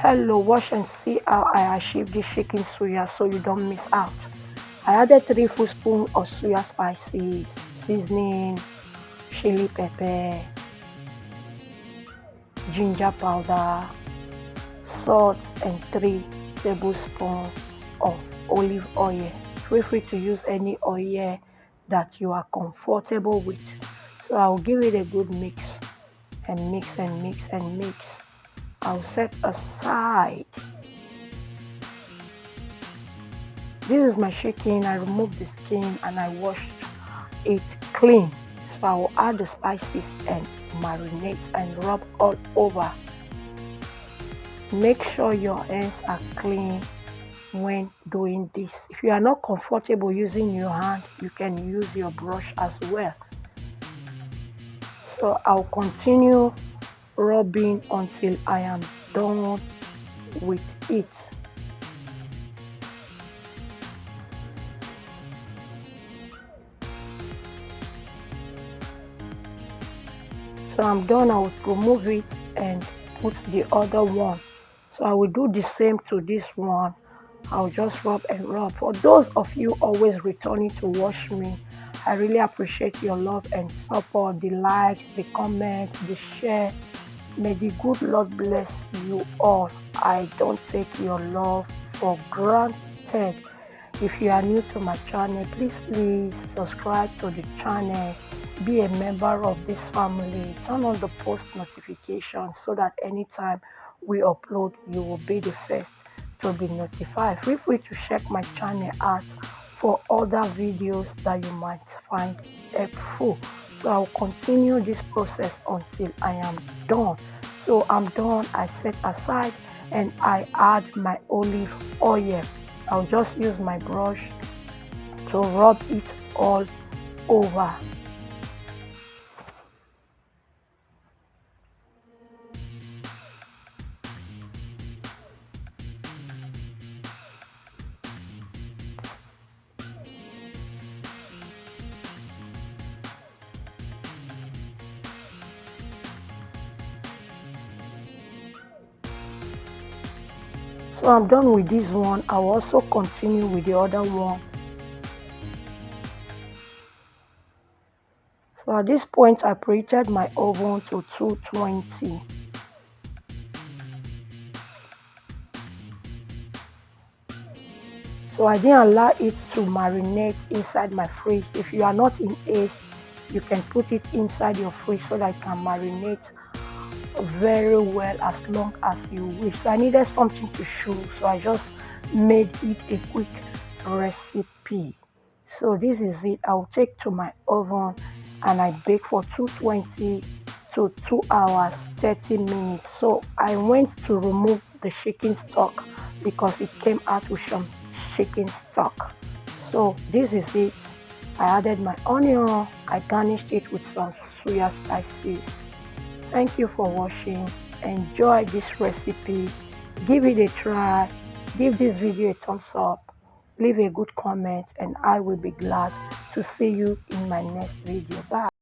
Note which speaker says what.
Speaker 1: Hello, watch and see how I achieve this chicken suya so you don't miss out. I added 3 full spoons of suya spices, seasoning, chili pepper, ginger powder, salt, and 3 tablespoons of olive oil. Feel free to use any oil that you are comfortable with. So I'll give it a good mix and mix and mix and mix. I'll set aside. This is my chicken. I removed the skin and I washed it clean. So I will add the spices and marinate and rub all over. Make sure your hands are clean when doing this. If you are not comfortable using your hand, you can use your brush as well. So I'll continue rubbing until I am done with it. So I'm done. I will remove it and put the other one. So I will do the same to this one. I'll just rub and rub. For those of you always returning to watch me, I really appreciate your love and support, the likes, the comments, the share. May the good Lord bless you all. I don't take your love for granted. If you are new to my channel, please subscribe to the channel. Be a member of this family. Turn on the post notifications so that anytime we upload, you will be the first to be notified. Feel free to check my channel out for other videos that you might find helpful. So I'll continue this process until I am done. So I'm done. I set aside and I add my olive oil. I'll just use my brush to rub it all over. So I'm done with this one. I'll also continue with the other one. So at this point, I preheated my oven to 220. So I didn't allow it to marinate inside my fridge. If you are not in haste, you can put it inside your fridge so that it can marinate very well as long as you wish. So I needed something to show, so I just made it a quick recipe. So this is it. I'll take to my oven and I bake for 220 to 2 hours 30 minutes. So I went to remove the chicken stock because it came out with some chicken stock. So this is it. I added my onion. I garnished it with some suya spices. Thank you for watching. Enjoy this recipe. Give it a try. Give this video a thumbs up. Leave a good comment and I will be glad to see you in my next video. Bye.